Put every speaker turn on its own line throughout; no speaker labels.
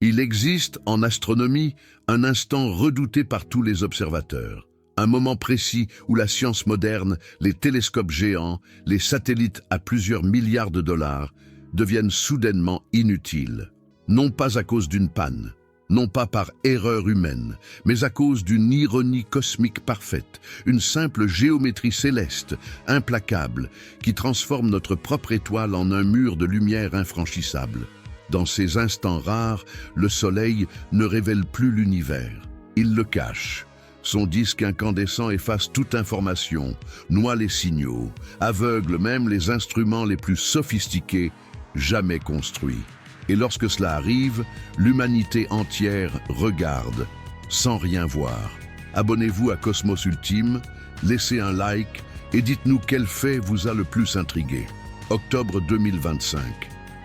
Il existe, en astronomie, un instant redouté par tous les observateurs. Un moment précis où la science moderne, les télescopes géants, les satellites à plusieurs milliards de dollars, deviennent soudainement inutiles. Non pas à cause d'une panne, non pas par erreur humaine, mais à cause d'une ironie cosmique parfaite, une simple géométrie céleste, implacable, qui transforme notre propre étoile en un mur de lumière infranchissable. Dans ces instants rares, le Soleil ne révèle plus l'univers. Il le cache. Son disque incandescent efface toute information, noie les signaux, aveugle même les instruments les plus sophistiqués jamais construits. Et lorsque cela arrive, l'humanité entière regarde, sans rien voir. Abonnez-vous à Cosmos Ultime, laissez un like et dites-nous quel fait vous a le plus intrigué. Octobre 2025.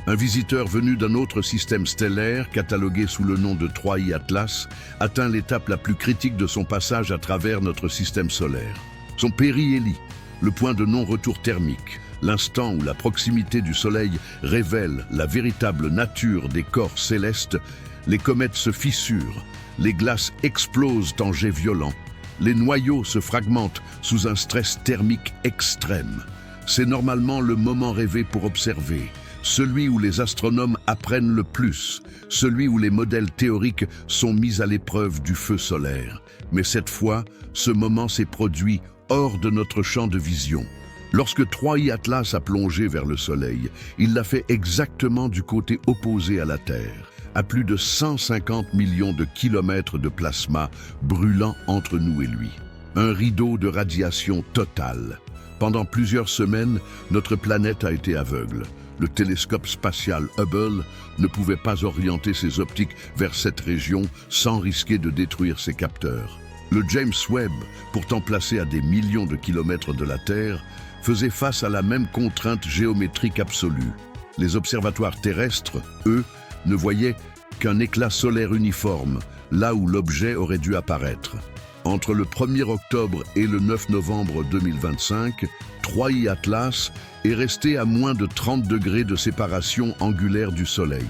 Un visiteur venu d'un autre système stellaire, catalogué sous le nom de 3i Atlas, atteint l'étape la plus critique de son passage à travers notre système solaire. Son périhélie, le point de non-retour thermique, l'instant où la proximité du Soleil révèle la véritable nature des corps célestes, les comètes se fissurent, les glaces explosent en jets violents, les noyaux se fragmentent sous un stress thermique extrême. C'est normalement le moment rêvé pour observer, celui où les astronomes apprennent le plus, celui où les modèles théoriques sont mis à l'épreuve du feu solaire. Mais cette fois, ce moment s'est produit hors de notre champ de vision. Lorsque 3i Atlas a plongé vers le Soleil, il l'a fait exactement du côté opposé à la Terre, à plus de 150 millions de kilomètres de plasma brûlant entre nous et lui. Un rideau de radiation totale. Pendant plusieurs semaines, notre planète a été aveugle. Le télescope spatial Hubble ne pouvait pas orienter ses optiques vers cette région sans risquer de détruire ses capteurs. Le James Webb, pourtant placé à des millions de kilomètres de la Terre, faisait face à la même contrainte géométrique absolue. Les observatoires terrestres, eux, ne voyaient qu'un éclat solaire uniforme, là où l'objet aurait dû apparaître. Entre le 1er octobre et le 9 novembre 2025, 3i Atlas est resté à moins de 30 degrés de séparation angulaire du Soleil.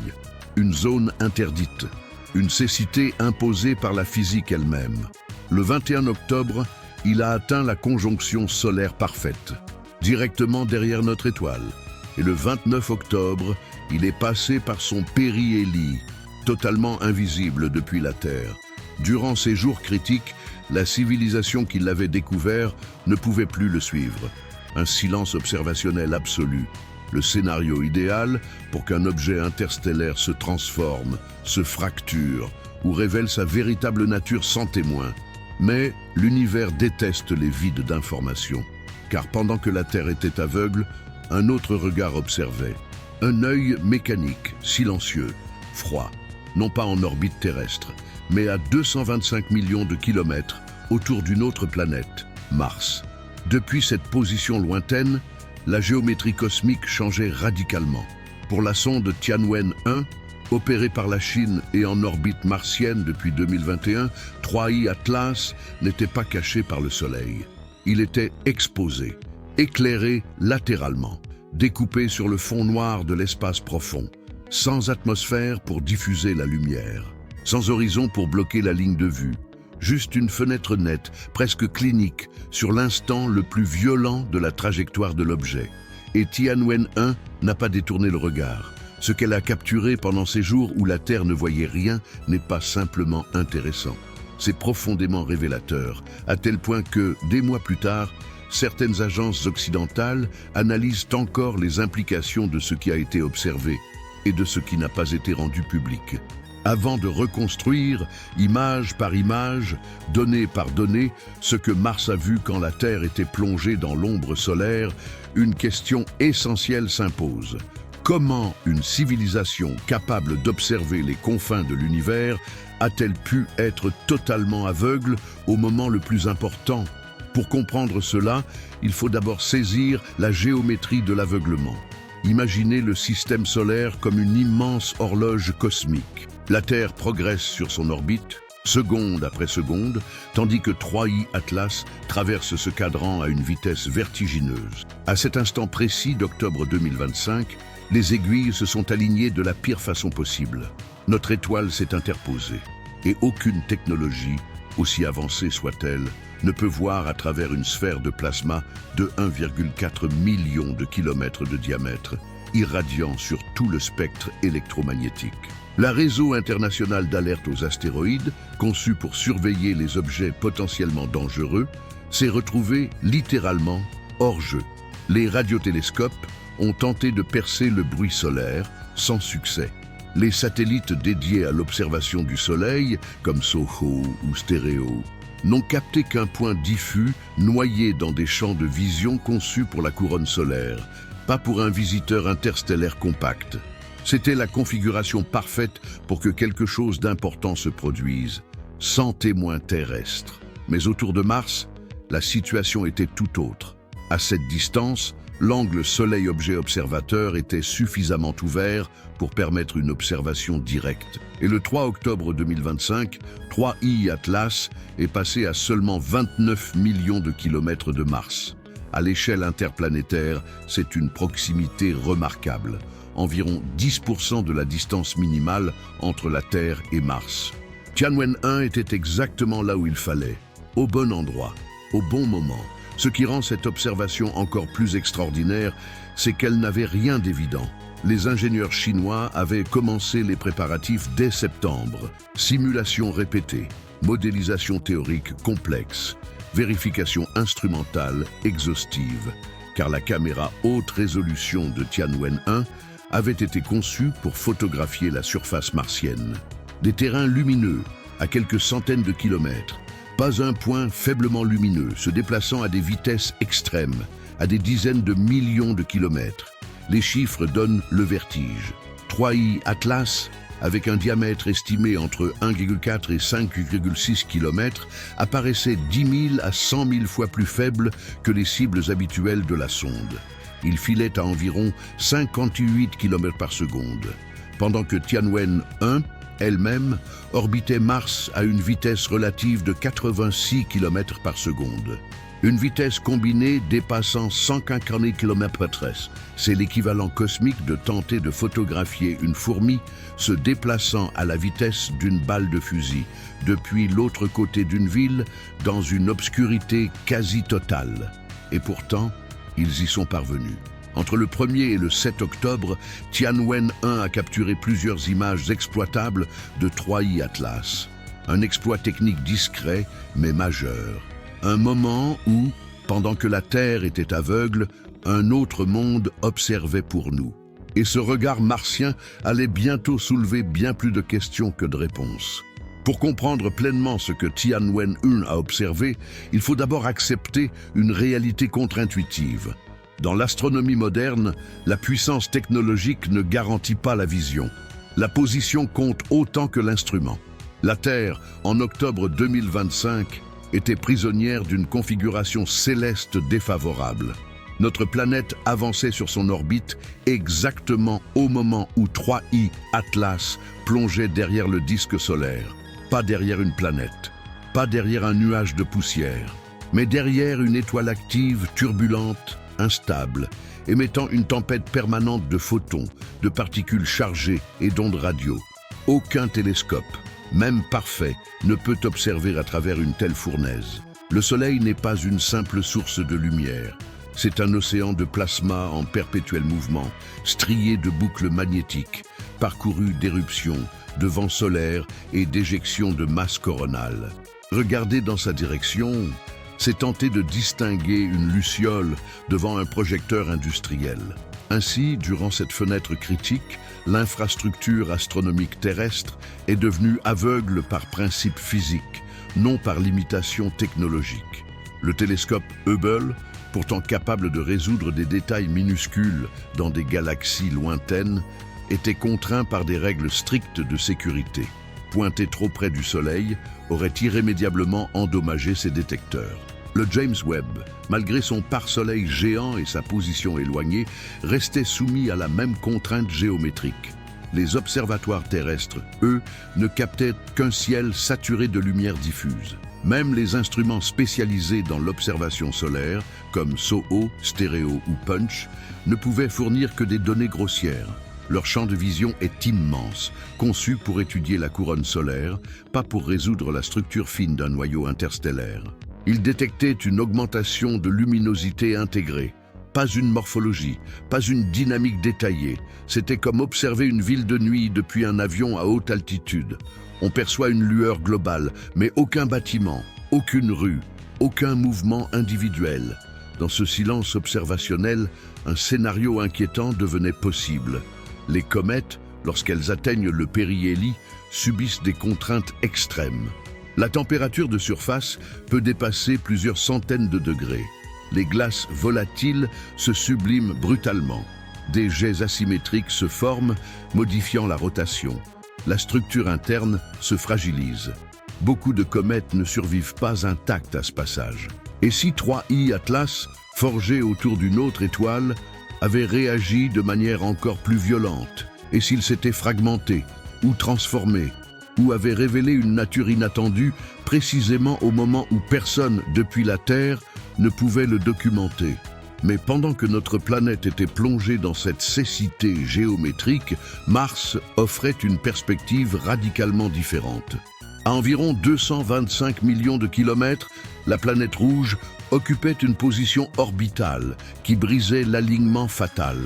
Une zone interdite, une cécité imposée par la physique elle-même. Le 21 octobre, il a atteint la conjonction solaire parfaite, directement derrière notre étoile. Et le 29 octobre, il est passé par son périhélie, totalement invisible depuis la Terre. Durant ces jours critiques, la civilisation qui l'avait découvert ne pouvait plus le suivre. Un silence observationnel absolu, le scénario idéal pour qu'un objet interstellaire se transforme, se fracture ou révèle sa véritable nature sans témoin. Mais l'univers déteste les vides d'information, car pendant que la Terre était aveugle, un autre regard observait. Un œil mécanique, silencieux, froid, non pas en orbite terrestre, mais à 225 millions de kilomètres autour d'une autre planète, Mars. Depuis cette position lointaine, la géométrie cosmique changeait radicalement. Pour la sonde Tianwen-1, opérée par la Chine et en orbite martienne depuis 2021, 3i Atlas n'était pas caché par le Soleil. Il était exposé, éclairé latéralement, découpé sur le fond noir de l'espace profond, sans atmosphère pour diffuser la lumière, sans horizon pour bloquer la ligne de vue. Juste une fenêtre nette, presque clinique, sur l'instant le plus violent de la trajectoire de l'objet. Et Tianwen-1 n'a pas détourné le regard. Ce qu'elle a capturé pendant ces jours où la Terre ne voyait rien n'est pas simplement intéressant. C'est profondément révélateur, à tel point que, des mois plus tard, certaines agences occidentales analysent encore les implications de ce qui a été observé et de ce qui n'a pas été rendu public. Avant de reconstruire, image par image, donnée par donnée, ce que Mars a vu quand la Terre était plongée dans l'ombre solaire, une question essentielle s'impose. Comment une civilisation capable d'observer les confins de l'univers a-t-elle pu être totalement aveugle au moment le plus important? Pour comprendre cela, il faut d'abord saisir la géométrie de l'aveuglement. Imaginez le système solaire comme une immense horloge cosmique. La Terre progresse sur son orbite, seconde après seconde, tandis que 3i Atlas traverse ce cadran à une vitesse vertigineuse. À cet instant précis d'octobre 2025, les aiguilles se sont alignées de la pire façon possible. Notre étoile s'est interposée, et aucune technologie, aussi avancée soit-elle, ne peut voir à travers une sphère de plasma de 1,4 million de kilomètres de diamètre, irradiant sur tout le spectre électromagnétique. Le réseau international d'alerte aux astéroïdes, conçu pour surveiller les objets potentiellement dangereux, s'est retrouvé littéralement hors jeu. Les radiotélescopes ont tenté de percer le bruit solaire, sans succès. Les satellites dédiés à l'observation du Soleil, comme SOHO ou Stereo, n'ont capté qu'un point diffus noyé dans des champs de vision conçus pour la couronne solaire, pas pour un visiteur interstellaire compact. C'était la configuration parfaite pour que quelque chose d'important se produise, sans témoins terrestres. Mais autour de Mars, la situation était tout autre. À cette distance, l'angle Soleil-objet observateur était suffisamment ouvert pour permettre une observation directe. Et le 3 octobre 2025, 3I Atlas est passé à seulement 29 millions de kilomètres de Mars. À l'échelle interplanétaire, c'est une proximité remarquable, environ 10% de la distance minimale entre la Terre et Mars. Tianwen-1 était exactement là où il fallait, au bon endroit, au bon moment. Ce qui rend cette observation encore plus extraordinaire, c'est qu'elle n'avait rien d'évident. Les ingénieurs chinois avaient commencé les préparatifs dès septembre. Simulations répétées, modélisation théorique complexe, vérification instrumentale exhaustive, car la caméra haute résolution de Tianwen-1 avait été conçue pour photographier la surface martienne. Des terrains lumineux, à quelques centaines de kilomètres, pas un point faiblement lumineux, se déplaçant à des vitesses extrêmes, à des dizaines de millions de kilomètres. Les chiffres donnent le vertige. 3I Atlas, avec un diamètre estimé entre 1,4 et 5,6 km, apparaissait 10 000 à 100 000 fois plus faible que les cibles habituelles de la sonde. Il filait à environ 58 km par seconde, pendant que Tianwen-1 elle-même orbitait Mars à une vitesse relative de 86 km par seconde. Une vitesse combinée dépassant 150 km/h. C'est l'équivalent cosmique de tenter de photographier une fourmi se déplaçant à la vitesse d'une balle de fusil depuis l'autre côté d'une ville dans une obscurité quasi totale. Et pourtant, ils y sont parvenus. Entre le 1er et le 7 octobre, Tianwen-1 a capturé plusieurs images exploitables de 3I Atlas. Un exploit technique discret mais majeur. Un moment où, pendant que la Terre était aveugle, un autre monde observait pour nous. Et ce regard martien allait bientôt soulever bien plus de questions que de réponses. Pour comprendre pleinement ce que Tianwen-1 a observé, il faut d'abord accepter une réalité contre-intuitive. Dans l'astronomie moderne, la puissance technologique ne garantit pas la vision. La position compte autant que l'instrument. La Terre, en octobre 2025, était prisonnière d'une configuration céleste défavorable. Notre planète avançait sur son orbite exactement au moment où 3I Atlas plongeait derrière le disque solaire. Pas derrière une planète, pas derrière un nuage de poussière, mais derrière une étoile active, turbulente, instable, émettant une tempête permanente de photons, de particules chargées et d'ondes radio. Aucun télescope, même parfait, ne peut observer à travers une telle fournaise. Le Soleil n'est pas une simple source de lumière. C'est un océan de plasma en perpétuel mouvement, strié de boucles magnétiques, parcouru d'éruptions, de vents solaires et d'éjections de masse coronale. Regarder dans sa direction, c'est tenter de distinguer une luciole devant un projecteur industriel. Ainsi, durant cette fenêtre critique, l'infrastructure astronomique terrestre est devenue aveugle par principe physique, non par limitation technologique. Le télescope Hubble, pourtant capable de résoudre des détails minuscules dans des galaxies lointaines, était contraint par des règles strictes de sécurité. Pointer trop près du Soleil aurait irrémédiablement endommagé ses détecteurs. Le James Webb, malgré son pare-soleil géant et sa position éloignée, restait soumis à la même contrainte géométrique. Les observatoires terrestres, eux, ne captaient qu'un ciel saturé de lumière diffuse. Même les instruments spécialisés dans l'observation solaire, comme SOHO, Stereo ou Punch, ne pouvaient fournir que des données grossières. Leur champ de vision est immense, conçu pour étudier la couronne solaire, pas pour résoudre la structure fine d'un noyau interstellaire. Ils détectaient une augmentation de luminosité intégrée. Pas une morphologie, pas une dynamique détaillée. C'était comme observer une ville de nuit depuis un avion à haute altitude. On perçoit une lueur globale, mais aucun bâtiment, aucune rue, aucun mouvement individuel. Dans ce silence observationnel, un scénario inquiétant devenait possible. Les comètes, lorsqu'elles atteignent le périhélie, subissent des contraintes extrêmes. La température de surface peut dépasser plusieurs centaines de degrés. Les glaces volatiles se subliment brutalement. Des jets asymétriques se forment, modifiant la rotation. La structure interne se fragilise. Beaucoup de comètes ne survivent pas intactes à ce passage. Et si 3I Atlas, forgé autour d'une autre étoile, avait réagi de manière encore plus violente? Et s'il s'était fragmenté ou transformé, ou avait révélé une nature inattendue précisément au moment où personne, depuis la Terre, ne pouvait le documenter? Mais pendant que notre planète était plongée dans cette cécité géométrique, Mars offrait une perspective radicalement différente. À environ 225 millions de kilomètres, la planète rouge occupait une position orbitale qui brisait l'alignement fatal.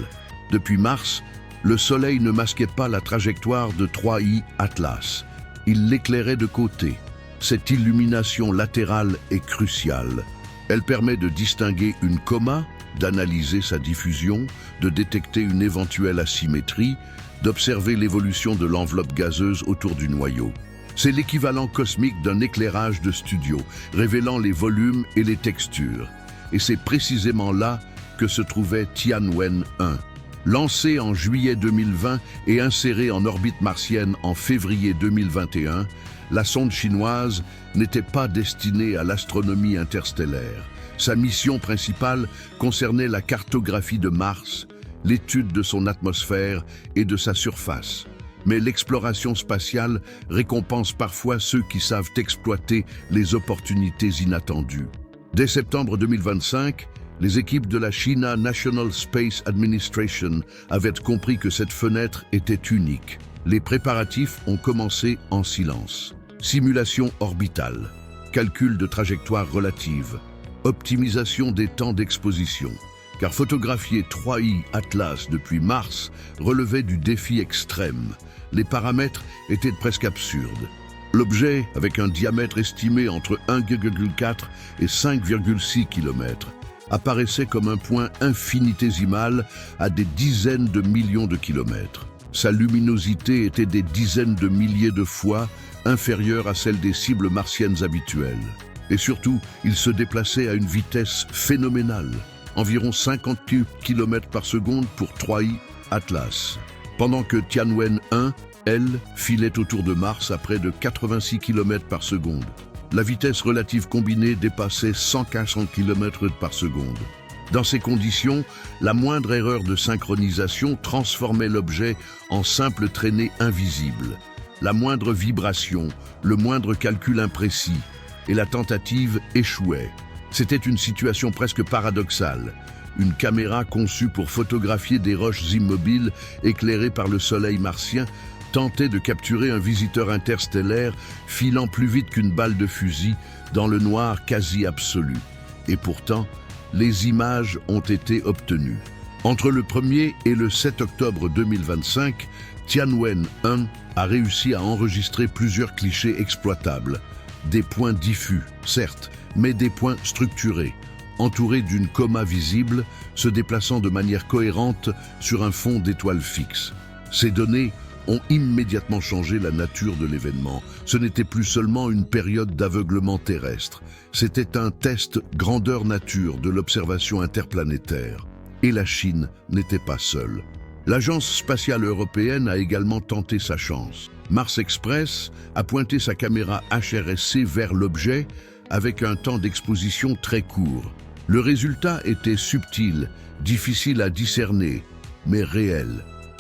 Depuis Mars, le Soleil ne masquait pas la trajectoire de 3I Atlas. Il l'éclairait de côté. Cette illumination latérale est cruciale. Elle permet de distinguer une coma, d'analyser sa diffusion, de détecter une éventuelle asymétrie, d'observer l'évolution de l'enveloppe gazeuse autour du noyau. C'est l'équivalent cosmique d'un éclairage de studio, révélant les volumes et les textures. Et c'est précisément là que se trouvait Tianwen 1. Lancée en juillet 2020 et insérée en orbite martienne en février 2021, la sonde chinoise n'était pas destinée à l'astronomie interstellaire. Sa mission principale concernait la cartographie de Mars, l'étude de son atmosphère et de sa surface. Mais l'exploration spatiale récompense parfois ceux qui savent exploiter les opportunités inattendues. Dès septembre 2025, les équipes de la China National Space Administration avaient compris que cette fenêtre était unique. Les préparatifs ont commencé en silence. Simulation orbitale, calcul de trajectoire relative, optimisation des temps d'exposition. Car photographier 3I Atlas depuis Mars relevait du défi extrême. Les paramètres étaient presque absurdes. L'objet, avec un diamètre estimé entre 1,4 et 5,6 km, apparaissait comme un point infinitésimal à des dizaines de millions de kilomètres. Sa luminosité était des dizaines de milliers de fois inférieure à celle des cibles martiennes habituelles. Et surtout, il se déplaçait à une vitesse phénoménale, environ 50 km par seconde pour 3I Atlas, pendant que Tianwen 1, elle, filait autour de Mars à près de 86 km par seconde. La vitesse relative combinée dépassait 140 km par seconde. Dans ces conditions, la moindre erreur de synchronisation transformait l'objet en simple traînée invisible. La moindre vibration, le moindre calcul imprécis, et la tentative échouait. C'était une situation presque paradoxale. Une caméra conçue pour photographier des roches immobiles éclairées par le soleil martien tentait de capturer un visiteur interstellaire filant plus vite qu'une balle de fusil dans le noir quasi absolu. Et pourtant, les images ont été obtenues. Entre le 1er et le 7 octobre 2025, Tianwen 1 a réussi à enregistrer plusieurs clichés exploitables. Des points diffus, certes, mais des points structurés, entourés d'une coma visible, se déplaçant de manière cohérente sur un fond d'étoiles fixes. Ces données ont immédiatement changé la nature de l'événement. Ce n'était plus seulement une période d'aveuglement terrestre, c'était un test grandeur nature de l'observation interplanétaire. Et la Chine n'était pas seule. L'Agence spatiale européenne a également tenté sa chance. Mars Express a pointé sa caméra HRSC vers l'objet avec un temps d'exposition très court. Le résultat était subtil, difficile à discerner, mais réel.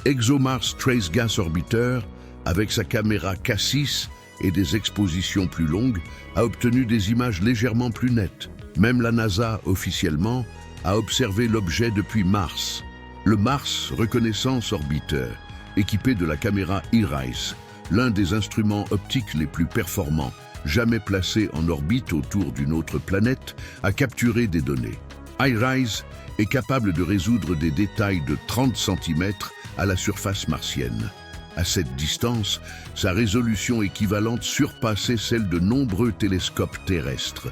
ExoMars Trace Gas Orbiter, avec sa caméra K6 et des expositions plus longues, a obtenu des images légèrement plus nettes. Même la NASA, officiellement, a observé l'objet depuis Mars. Le Mars Reconnaissance Orbiter équipé de la caméra IRIS, l'un des instruments optiques les plus performants, jamais placé en orbite autour d'une autre planète, a capturé des données. IRIS est capable de résoudre des détails de 30 cm à la surface martienne. À cette distance, sa résolution équivalente surpassait celle de nombreux télescopes terrestres.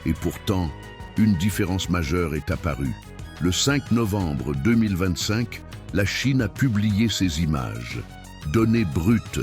Et pourtant, une différence majeure est apparue. Le 5 novembre 2025, la Chine a publié ces images. Données brutes,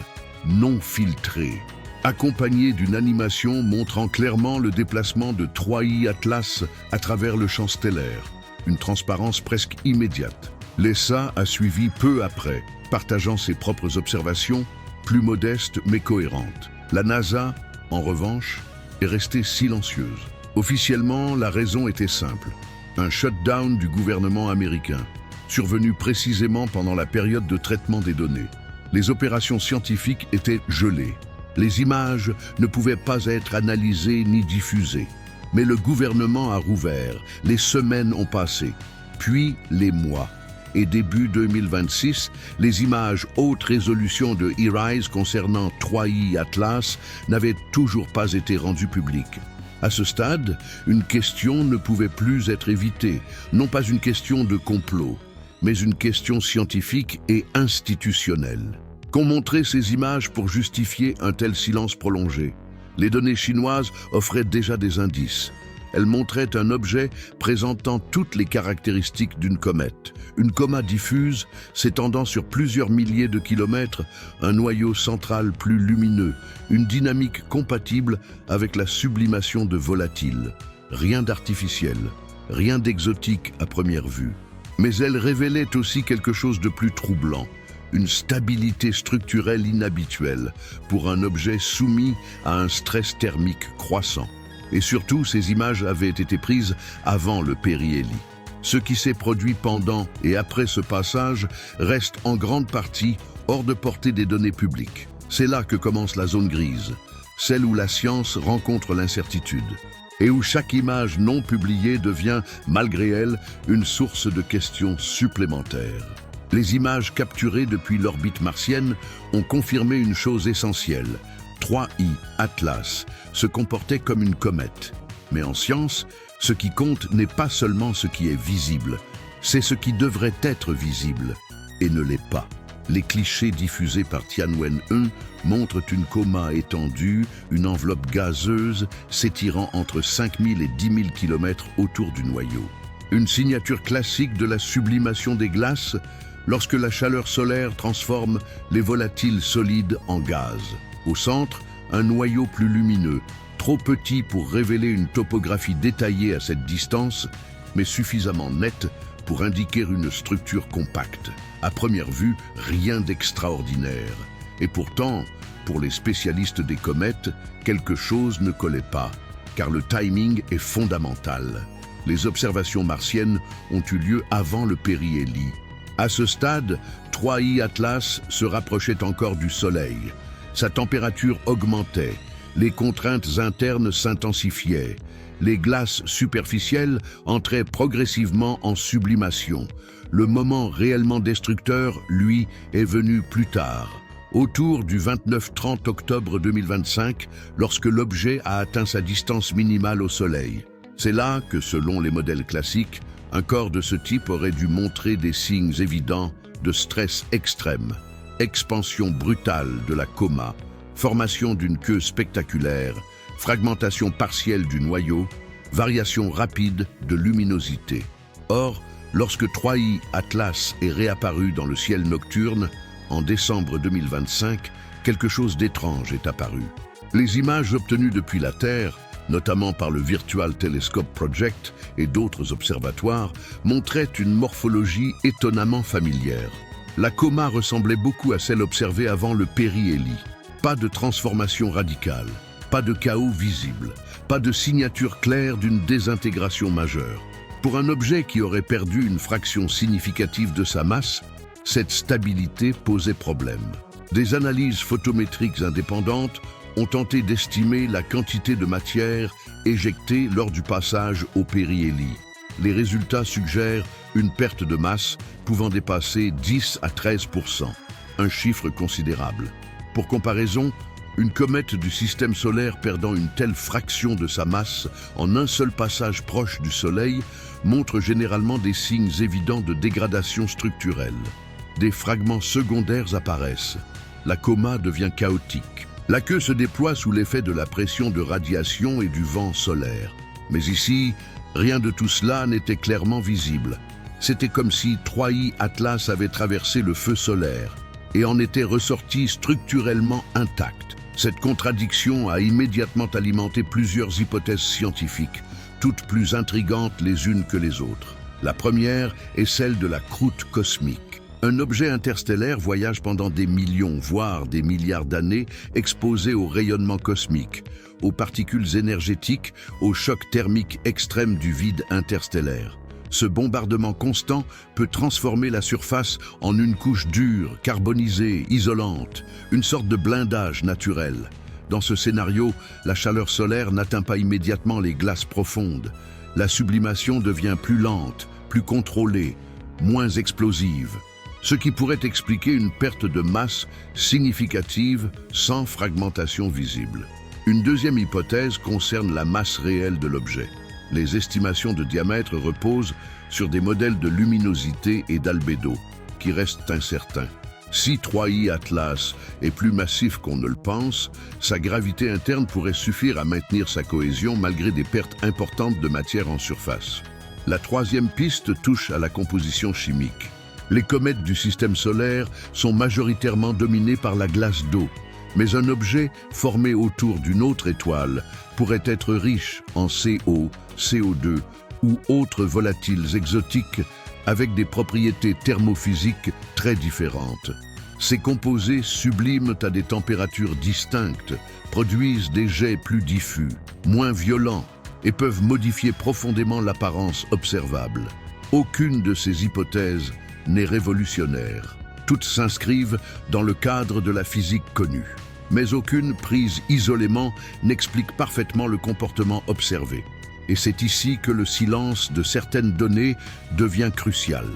non filtrées, accompagnées d'une animation montrant clairement le déplacement de 3I Atlas à travers le champ stellaire. Une transparence presque immédiate. L'ESA a suivi peu après, partageant ses propres observations, plus modestes mais cohérentes. La NASA, en revanche, est restée silencieuse. Officiellement, la raison était simple. Un shutdown du gouvernement américain, survenu précisément pendant la période de traitement des données. Les opérations scientifiques étaient gelées. Les images ne pouvaient pas être analysées ni diffusées. Mais le gouvernement a rouvert, les semaines ont passé, puis les mois. Et début 2026, les images haute résolution de IRIS concernant 3I Atlas n'avaient toujours pas été rendues publiques. À ce stade, une question ne pouvait plus être évitée, non pas une question de complot, mais une question scientifique et institutionnelle. Qu'ont montré ces images pour justifier un tel silence prolongé? Les données chinoises offraient déjà des indices. Elles montraient un objet présentant toutes les caractéristiques d'une comète. Une coma diffuse, s'étendant sur plusieurs milliers de kilomètres, un noyau central plus lumineux, une dynamique compatible avec la sublimation de volatiles. Rien d'artificiel, rien d'exotique à première vue. Mais elle révélait aussi quelque chose de plus troublant. Une stabilité structurelle inhabituelle pour un objet soumis à un stress thermique croissant. Et surtout, ces images avaient été prises avant le périhélie. Ce qui s'est produit pendant et après ce passage reste en grande partie hors de portée des données publiques. C'est là que commence la zone grise, celle où la science rencontre l'incertitude, et où chaque image non publiée devient, malgré elle, une source de questions supplémentaires. Les images capturées depuis l'orbite martienne ont confirmé une chose essentielle. 3I Atlas se comportait comme une comète. Mais en science, ce qui compte n'est pas seulement ce qui est visible, c'est ce qui devrait être visible et ne l'est pas. Les clichés diffusés par Tianwen-1 montrent une coma étendue, une enveloppe gazeuse s'étirant entre 5000 et 10 000 km autour du noyau. Une signature classique de la sublimation des glaces lorsque la chaleur solaire transforme les volatiles solides en gaz. Au centre, un noyau plus lumineux, trop petit pour révéler une topographie détaillée à cette distance, mais suffisamment nette pour indiquer une structure compacte. À première vue, rien d'extraordinaire. Et pourtant, pour les spécialistes des comètes, quelque chose ne collait pas, car le timing est fondamental. Les observations martiennes ont eu lieu avant le périhélie. À ce stade, 3I Atlas se rapprochait encore du Soleil. Sa température augmentait, les contraintes internes s'intensifiaient, les glaces superficielles entraient progressivement en sublimation. Le moment réellement destructeur, lui, est venu plus tard, autour du 29-30 octobre 2025, lorsque l'objet a atteint sa distance minimale au Soleil. C'est là que, selon les modèles classiques, un corps de ce type aurait dû montrer des signes évidents de stress extrême, expansion brutale de la coma, formation d'une queue spectaculaire, fragmentation partielle du noyau, variation rapide de luminosité. Or, lorsque 3I Atlas est réapparu dans le ciel nocturne, en décembre 2025, quelque chose d'étrange est apparu. Les images obtenues depuis la Terre, notamment par le Virtual Telescope Project et d'autres observatoires, montraient une morphologie étonnamment familière. La coma ressemblait beaucoup à celle observée avant le périhélie. Pas de transformation radicale, pas de chaos visible, pas de signature claire d'une désintégration majeure. Pour un objet qui aurait perdu une fraction significative de sa masse, cette stabilité posait problème. Des analyses photométriques indépendantes ont tenté d'estimer la quantité de matière éjectée lors du passage au périhélie. Les résultats suggèrent une perte de masse pouvant dépasser 10 à 13%. un chiffre considérable. Pour comparaison, une comète du système solaire perdant une telle fraction de sa masse en un seul passage proche du Soleil montre généralement des signes évidents de dégradation structurelle. Des fragments secondaires apparaissent. La coma devient chaotique. La queue se déploie sous l'effet de la pression de radiation et du vent solaire. Mais ici, rien de tout cela n'était clairement visible. C'était comme si 3I Atlas avait traversé le feu solaire et en était ressorti structurellement intact. Cette contradiction a immédiatement alimenté plusieurs hypothèses scientifiques, toutes plus intrigantes les unes que les autres. La première est celle de la croûte cosmique. Un objet interstellaire voyage pendant des millions, voire des milliards d'années, exposé au rayonnement cosmique, aux particules énergétiques, au choc thermique extrême du vide interstellaire. Ce bombardement constant peut transformer la surface en une couche dure, carbonisée, isolante, une sorte de blindage naturel. Dans ce scénario, la chaleur solaire n'atteint pas immédiatement les glaces profondes. La sublimation devient plus lente, plus contrôlée, moins explosive, ce qui pourrait expliquer une perte de masse significative sans fragmentation visible. Une deuxième hypothèse concerne la masse réelle de l'objet. Les estimations de diamètre reposent sur des modèles de luminosité et d'albédo, qui restent incertains. Si 3I Atlas est plus massif qu'on ne le pense, sa gravité interne pourrait suffire à maintenir sa cohésion malgré des pertes importantes de matière en surface. La troisième piste touche à la composition chimique. Les comètes du système solaire sont majoritairement dominées par la glace d'eau, mais un objet formé autour d'une autre étoile pourrait être riche en CO, CO2 ou autres volatiles exotiques avec des propriétés thermophysiques très différentes. Ces composés subliment à des températures distinctes, produisent des jets plus diffus, moins violents et peuvent modifier profondément l'apparence observable. Aucune de ces hypothèses n'est révolutionnaire. Toutes s'inscrivent dans le cadre de la physique connue. Mais aucune prise isolément n'explique parfaitement le comportement observé. Et c'est ici que le silence de certaines données devient crucial.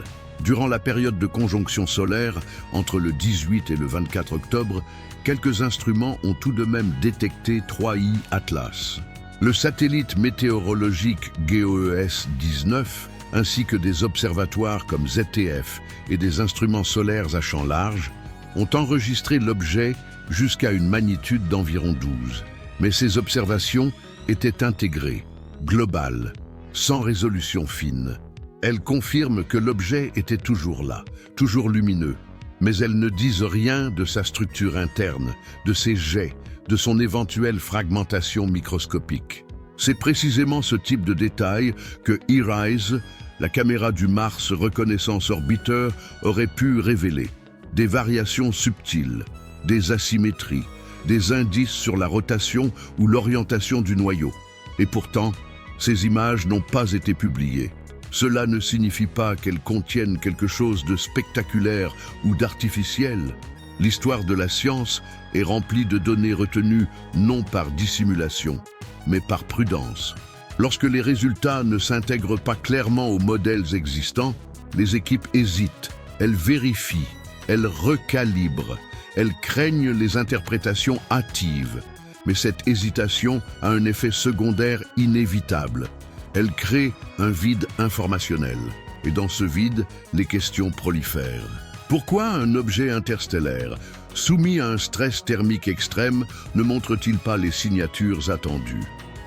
Durant la période de conjonction solaire, entre le 18 et le 24 octobre, quelques instruments ont tout de même détecté 3I Atlas. Le satellite météorologique GEOS-19, ainsi que des observatoires comme ZTF et des instruments solaires à champ large, ont enregistré l'objet jusqu'à une magnitude d'environ 12. Mais ces observations étaient intégrées, globales, sans résolution fine. Elles confirment que l'objet était toujours là, toujours lumineux, mais elles ne disent rien de sa structure interne, de ses jets, de son éventuelle fragmentation microscopique. C'est précisément ce type de détail que eRISE, la caméra du Mars Reconnaissance Orbiter, aurait pu révéler. Des variations subtiles, des asymétries, des indices sur la rotation ou l'orientation du noyau. Et pourtant, ces images n'ont pas été publiées. Cela ne signifie pas qu'elles contiennent quelque chose de spectaculaire ou d'artificiel. L'histoire de la science est remplie de données retenues non par dissimulation, mais par prudence. Lorsque les résultats ne s'intègrent pas clairement aux modèles existants, les équipes hésitent, elles vérifient, elles recalibrent, elles craignent les interprétations hâtives. Mais cette hésitation a un effet secondaire inévitable. Elle crée un vide informationnel. Et dans ce vide, les questions prolifèrent. Pourquoi un objet interstellaire, soumis à un stress thermique extrême, ne montre-t-il pas les signatures attendues?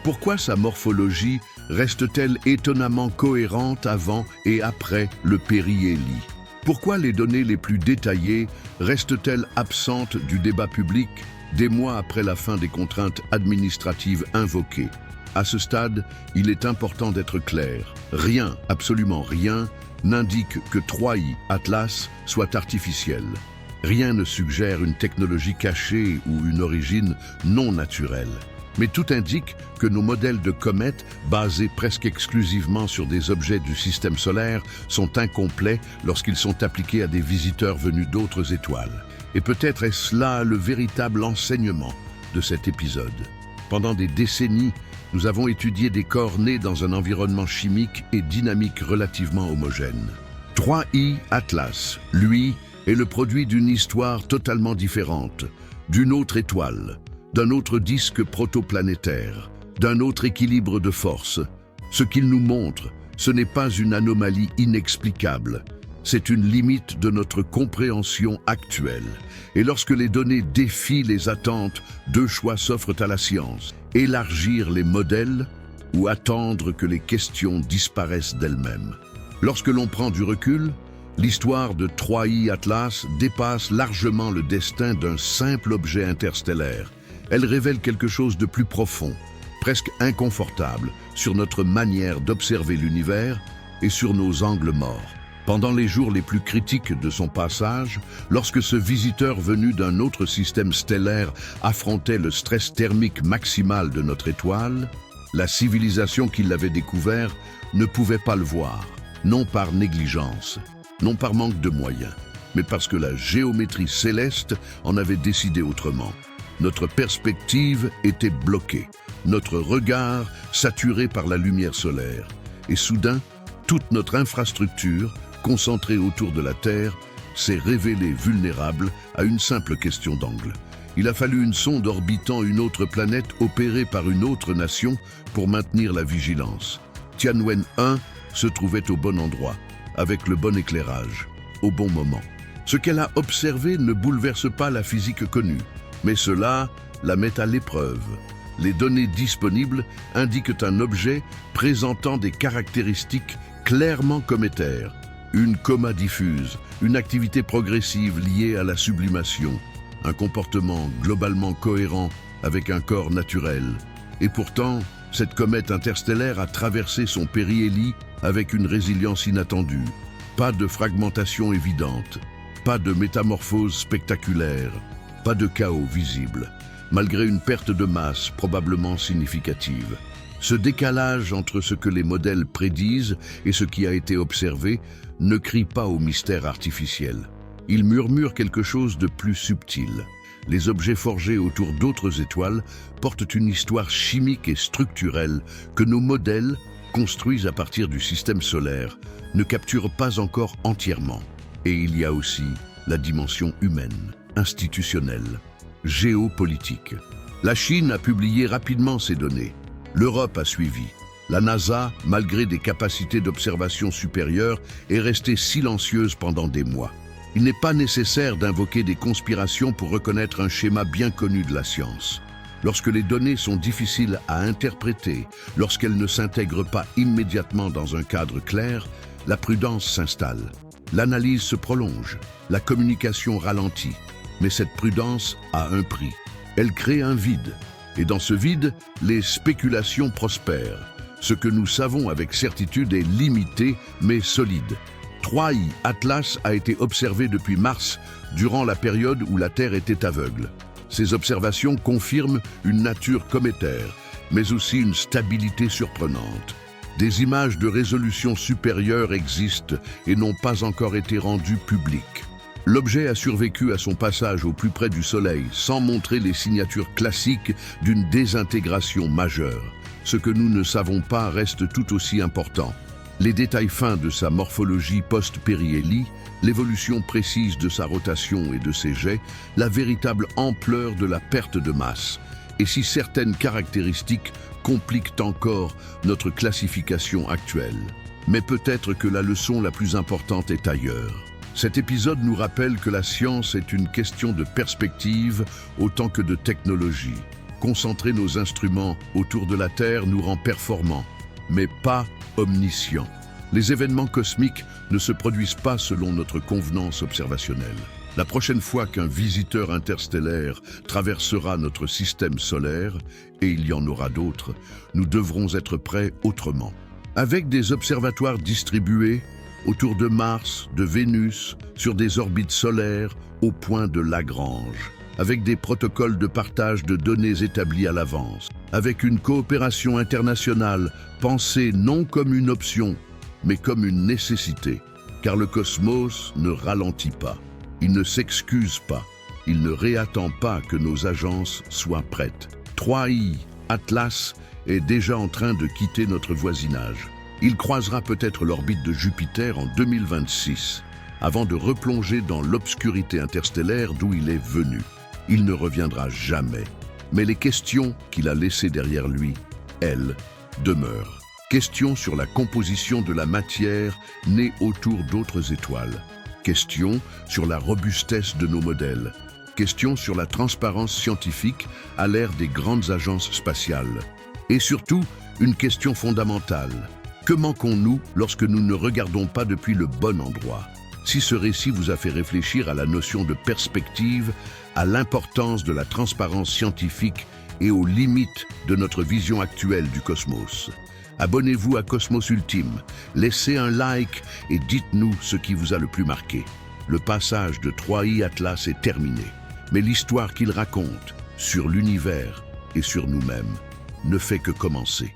Pourquoi sa morphologie reste-t-elle étonnamment cohérente avant et après le périhélie? Pourquoi les données les plus détaillées restent-elles absentes du débat public des mois après la fin des contraintes administratives invoquées? À ce stade, il est important d'être clair. Rien, absolument rien, n'indique que 3I Atlas soit artificiel. Rien ne suggère une technologie cachée ou une origine non naturelle. Mais tout indique que nos modèles de comètes, basés presque exclusivement sur des objets du système solaire, sont incomplets lorsqu'ils sont appliqués à des visiteurs venus d'autres étoiles. Et peut-être est-ce là le véritable enseignement de cet épisode. Pendant des décennies, nous avons étudié des corps nés dans un environnement chimique et dynamique relativement homogène. 3I Atlas, lui, est le produit d'une histoire totalement différente, d'une autre étoile, d'un autre disque protoplanétaire, d'un autre équilibre de force. Ce qu'il nous montre, ce n'est pas une anomalie inexplicable, c'est une limite de notre compréhension actuelle. Et lorsque les données défient les attentes, deux choix s'offrent à la science: élargir les modèles ou attendre que les questions disparaissent d'elles-mêmes. Lorsque l'on prend du recul, l'histoire de 3I Atlas dépasse largement le destin d'un simple objet interstellaire. Elle révèle quelque chose de plus profond, presque inconfortable, sur notre manière d'observer l'univers et sur nos angles morts. Pendant les jours les plus critiques de son passage, lorsque ce visiteur venu d'un autre système stellaire affrontait le stress thermique maximal de notre étoile, la civilisation qui l'avait découvert ne pouvait pas le voir, non par négligence, non par manque de moyens, mais parce que la géométrie céleste en avait décidé autrement. Notre perspective était bloquée, notre regard saturé par la lumière solaire, et soudain, toute notre infrastructure, concentrée autour de la Terre, s'est révélée vulnérable à une simple question d'angle. Il a fallu une sonde orbitant une autre planète opérée par une autre nation pour maintenir la vigilance. Tianwen 1 se trouvait au bon endroit, avec le bon éclairage, au bon moment. Ce qu'elle a observé ne bouleverse pas la physique connue, mais cela la met à l'épreuve. Les données disponibles indiquent un objet présentant des caractéristiques clairement cométaires. Une coma diffuse, une activité progressive liée à la sublimation, un comportement globalement cohérent avec un corps naturel. Et pourtant, cette comète interstellaire a traversé son périhélie avec une résilience inattendue. Pas de fragmentation évidente, pas de métamorphose spectaculaire, pas de chaos visible, malgré une perte de masse probablement significative. Ce décalage entre ce que les modèles prédisent et ce qui a été observé ne crie pas au mystère artificiel. Il murmure quelque chose de plus subtil. Les objets forgés autour d'autres étoiles portent une histoire chimique et structurelle que nos modèles, construits à partir du système solaire, ne capturent pas encore entièrement. Et il y a aussi la dimension humaine, institutionnelle, géopolitique. La Chine a publié rapidement ces données. L'Europe a suivi. La NASA, malgré des capacités d'observation supérieures, est restée silencieuse pendant des mois. Il n'est pas nécessaire d'invoquer des conspirations pour reconnaître un schéma bien connu de la science. Lorsque les données sont difficiles à interpréter, lorsqu'elles ne s'intègrent pas immédiatement dans un cadre clair, la prudence s'installe. L'analyse se prolonge, la communication ralentit. Mais cette prudence a un prix. Elle crée un vide. Et dans ce vide, les spéculations prospèrent. Ce que nous savons avec certitude est limité mais solide. 3I Atlas a été observé depuis mars, durant la période où la Terre était aveugle. Ces observations confirment une nature cométaire, mais aussi une stabilité surprenante. Des images de résolution supérieure existent et n'ont pas encore été rendues publiques. L'objet a survécu à son passage au plus près du Soleil, sans montrer les signatures classiques d'une désintégration majeure. Ce que nous ne savons pas reste tout aussi important. Les détails fins de sa morphologie post-périhélie, l'évolution précise de sa rotation et de ses jets, la véritable ampleur de la perte de masse. Et si certaines caractéristiques compliquent encore notre classification actuelle. Mais peut-être que la leçon la plus importante est ailleurs. Cet épisode nous rappelle que la science est une question de perspective autant que de technologie. Concentrer nos instruments autour de la Terre nous rend performants, mais pas omniscients. Les événements cosmiques ne se produisent pas selon notre convenance observationnelle. La prochaine fois qu'un visiteur interstellaire traversera notre système solaire, et il y en aura d'autres, nous devrons être prêts autrement. Avec des observatoires distribués autour de Mars, de Vénus, sur des orbites solaires, au point de Lagrange, avec des protocoles de partage de données établis à l'avance, avec une coopération internationale pensée non comme une option, mais comme une nécessité, car le cosmos ne ralentit pas, il ne s'excuse pas, il ne réattend pas que nos agences soient prêtes. 3I Atlas est déjà en train de quitter notre voisinage. Il croisera peut-être l'orbite de Jupiter en 2026. avant de replonger dans l'obscurité interstellaire d'où il est venu. Il ne reviendra jamais. Mais les questions qu'il a laissées derrière lui, elles, demeurent. Questions sur la composition de la matière née autour d'autres étoiles. Questions sur la robustesse de nos modèles. Questions sur la transparence scientifique à l'ère des grandes agences spatiales. Et surtout, une question fondamentale. Que manquons-nous lorsque nous ne regardons pas depuis le bon endroit? Si ce récit vous a fait réfléchir à la notion de perspective, à l'importance de la transparence scientifique et aux limites de notre vision actuelle du cosmos, abonnez-vous à Cosmos Ultime, laissez un like et dites-nous ce qui vous a le plus marqué. Le passage de 3i Atlas est terminé, mais l'histoire qu'il raconte sur l'univers et sur nous-mêmes ne fait que commencer.